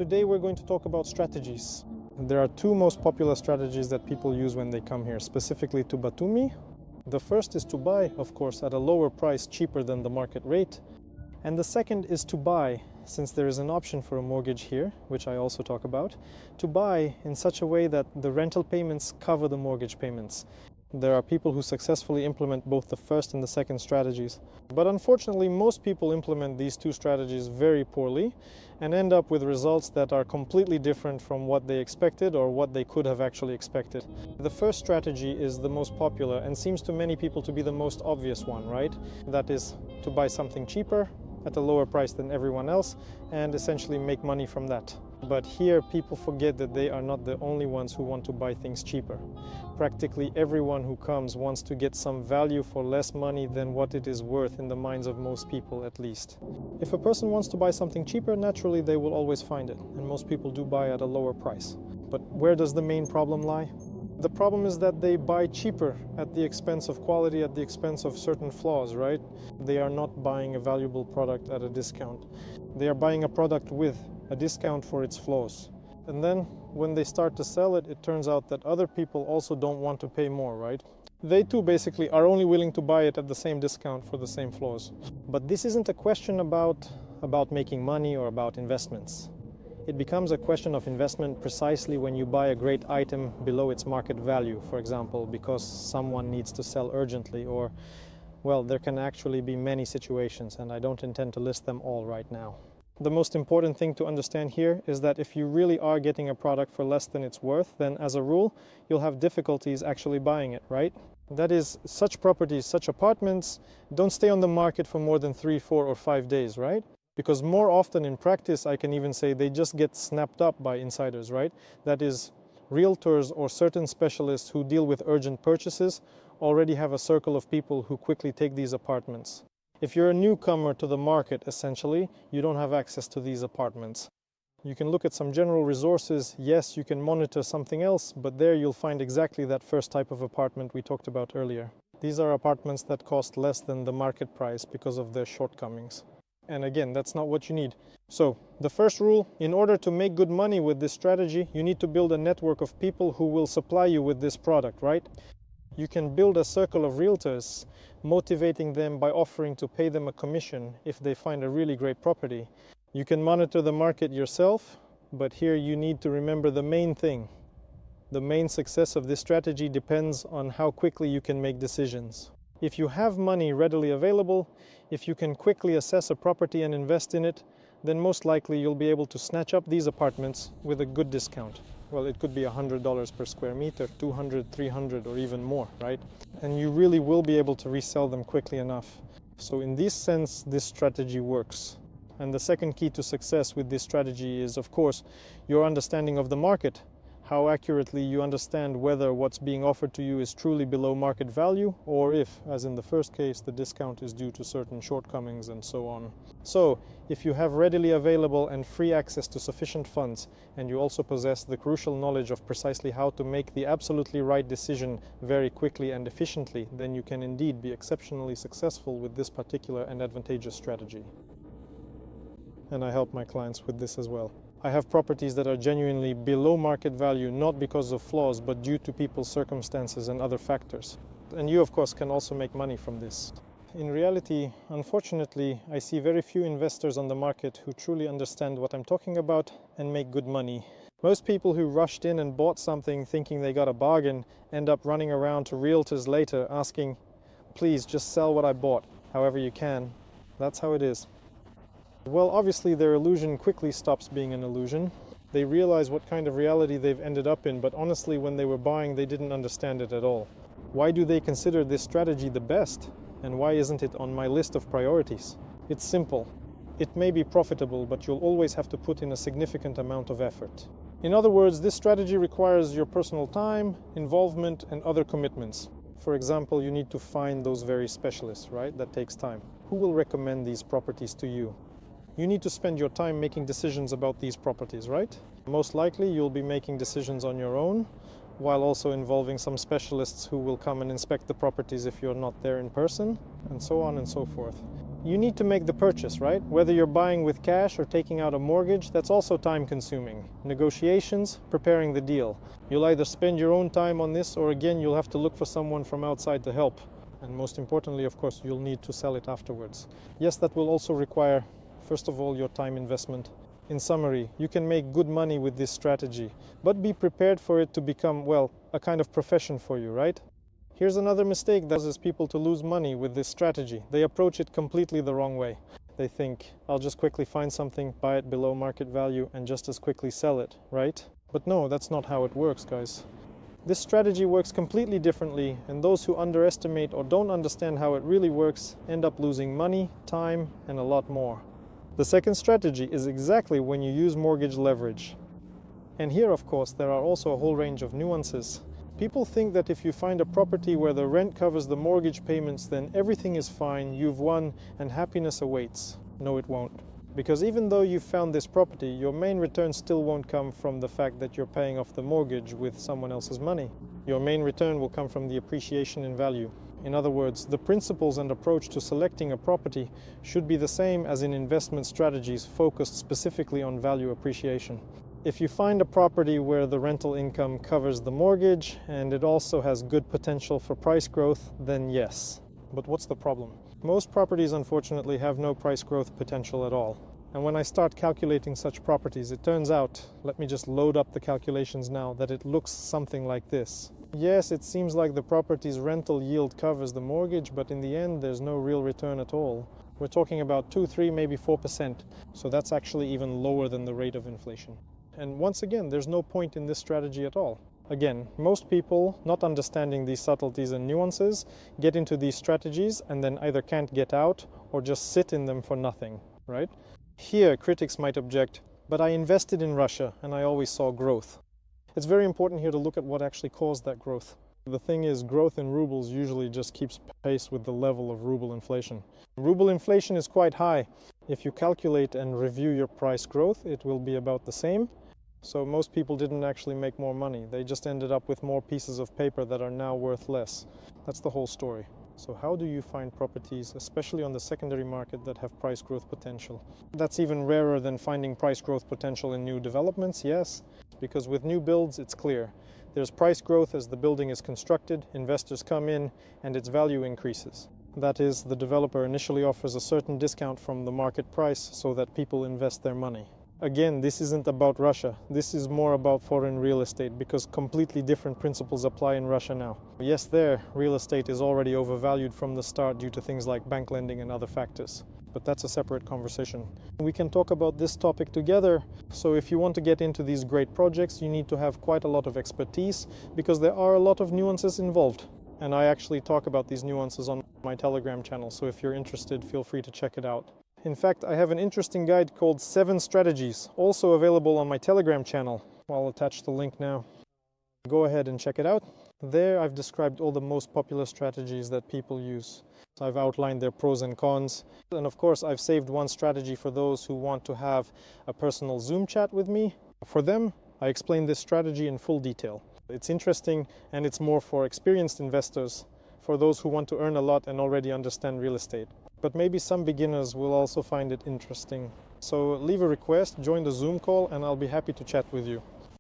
Today we're going to talk about strategies. There are two most popular strategies that people use when they come here, specifically to Batumi. The first is to buy, of course, at a lower price, cheaper than the market rate. And the second is to buy, since there is an option for a mortgage here, which I also talk about, to buy in such a way that the rental payments cover the mortgage payments. There are people who successfully implement both the first and the second strategies. But unfortunately, most people implement these two strategies very poorly and end up with results that are completely different from what they expected or what they could have actually expected. The first strategy is the most popular and seems to many people to be the most obvious one, right? That is to buy something cheaper at a lower price than everyone else and essentially make money from that. But here people forget that they are not the only ones who want to buy things cheaper. Practically everyone who comes wants to get some value for less money than what it is worth in the minds of most people, at least. If a person wants to buy something cheaper, naturally they will always find it, and most people do buy at a lower price. But where does the main problem lie? The problem is that they buy cheaper at the expense of quality, at the expense of certain flaws, right? They are not buying a valuable product at a discount. They are buying a product with a discount for its flaws. And then when they start to sell it, it turns out that other people also don't want to pay more, right? They too basically are only willing to buy it at the same discount for the same flaws. But this isn't a question about making money or about investments. It becomes a question of investment precisely when you buy a great item below its market value, for example, because someone needs to sell urgently, or, well, there can actually be many situations, and I don't intend to list them all right now. The most important thing to understand here is that if you really are getting a product for less than it's worth, then as a rule, you'll have difficulties actually buying it, right? That is, such properties, such apartments, don't stay on the market for more than 3, 4, or 5 days, right? Because more often in practice, I can even say they just get snapped up by insiders, right? That is, realtors or certain specialists who deal with urgent purchases already have a circle of people who quickly take these apartments. If you're a newcomer to the market, essentially, you don't have access to these apartments. You can look at some general resources. Yes, you can monitor something else, but there you'll find exactly that first type of apartment we talked about earlier. These are apartments that cost less than the market price because of their shortcomings. And again, that's not what you need. So, the first rule, in order to make good money with this strategy, you need to build a network of people who will supply you with this product, right? You can build a circle of realtors, motivating them by offering to pay them a commission if they find a really great property. You can monitor the market yourself, but here you need to remember the main thing. The main success of this strategy depends on how quickly you can make decisions. If you have money readily available, if you can quickly assess a property and invest in it, then most likely you'll be able to snatch up these apartments with a good discount. Well, it could be $100 per square meter, $200, $300, or even more, right? And you really will be able to resell them quickly enough. So in this sense, this strategy works. And the second key to success with this strategy is, of course, your understanding of the market. How accurately you understand whether what's being offered to you is truly below market value, or if, as in the first case, the discount is due to certain shortcomings and so on. So, if you have readily available and free access to sufficient funds, and you also possess the crucial knowledge of precisely how to make the absolutely right decision very quickly and efficiently, then you can indeed be exceptionally successful with this particular and advantageous strategy. And I help my clients with this as well. I have properties that are genuinely below market value, not because of flaws, but due to people's circumstances and other factors. And you, of course, can also make money from this. In reality, unfortunately, I see very few investors on the market who truly understand what I'm talking about and make good money. Most people who rushed in and bought something thinking they got a bargain end up running around to realtors later asking, please just sell what I bought, however you can. That's how it is. Well, obviously their illusion quickly stops being an illusion. They realize what kind of reality they've ended up in, but honestly when they were buying they didn't understand it at all. Why do they consider this strategy the best? And why isn't it on my list of priorities? It's simple. It may be profitable, but you'll always have to put in a significant amount of effort. In other words, this strategy requires your personal time, involvement, and other commitments. For example, you need to find those very specialists, right? That takes time. Who will recommend these properties to you? You need to spend your time making decisions about these properties, right? Most likely you'll be making decisions on your own, while also involving some specialists who will come and inspect the properties if you're not there in person, and so on and so forth. You need to make the purchase, right? Whether you're buying with cash or taking out a mortgage, that's also time consuming. Negotiations, preparing the deal. You'll either spend your own time on this, or again, you'll have to look for someone from outside to help. And most importantly, of course, you'll need to sell it afterwards. Yes, that will also require, first of all, your time investment. In summary, you can make good money with this strategy, but be prepared for it to become, well, a kind of profession for you, right? Here's another mistake that causes people to lose money with this strategy. They approach it completely the wrong way. They think, I'll just quickly find something, buy it below market value, and just as quickly sell it, right? But no, that's not how it works, guys. This strategy works completely differently, and those who underestimate or don't understand how it really works end up losing money, time, and a lot more. The second strategy is exactly when you use mortgage leverage. And here, of course, there are also a whole range of nuances. People think that if you find a property where the rent covers the mortgage payments, then everything is fine, you've won, and happiness awaits. No, it won't. Because even though you've found this property, your main return still won't come from the fact that you're paying off the mortgage with someone else's money. Your main return will come from the appreciation in value. In other words, the principles and approach to selecting a property should be the same as in investment strategies focused specifically on value appreciation. If you find a property where the rental income covers the mortgage and it also has good potential for price growth, then yes. But what's the problem? Most properties unfortunately have no price growth potential at all. And when I start calculating such properties, it turns out, let me just load up the calculations now, that it looks something like this. Yes, it seems like the property's rental yield covers the mortgage, but in the end there's no real return at all. We're talking about 2, 3, maybe 4%. So that's actually even lower than the rate of inflation. And once again, there's no point in this strategy at all. Again, most people, not understanding these subtleties and nuances, get into these strategies and then either can't get out or just sit in them for nothing, right? Here, critics might object, but I invested in Russia and I always saw growth. It's very important here to look at what actually caused that growth. The thing is, growth in rubles usually just keeps pace with the level of ruble inflation. Ruble inflation is quite high. If you calculate and review your price growth, it will be about the same. So most people didn't actually make more money. They just ended up with more pieces of paper that are now worth less. That's the whole story. So how do you find properties, especially on the secondary market, that have price growth potential? That's even rarer than finding price growth potential in new developments, yes, because with new builds, it's clear. There's price growth as the building is constructed, investors come in, and its value increases. That is, the developer initially offers a certain discount from the market price so that people invest their money. Again, this isn't about Russia. This is more about foreign real estate because completely different principles apply in Russia now. Yes, there, real estate is already overvalued from the start due to things like bank lending and other factors. But that's a separate conversation. We can talk about this topic together. So if you want to get into these great projects, you need to have quite a lot of expertise because there are a lot of nuances involved. And I actually talk about these nuances on my Telegram channel. So if you're interested, feel free to check it out. In fact, I have an interesting guide called 7 Strategies, also available on my Telegram channel. I'll attach the link now. Go ahead and check it out. There I've described all the most popular strategies that people use. I've outlined their pros and cons. And of course, I've saved one strategy for those who want to have a personal Zoom chat with me. For them, I explain this strategy in full detail. It's interesting and it's more for experienced investors, for those who want to earn a lot and already understand real estate. But maybe some beginners will also find it interesting. So leave a request, join the Zoom call, and I'll be happy to chat with you.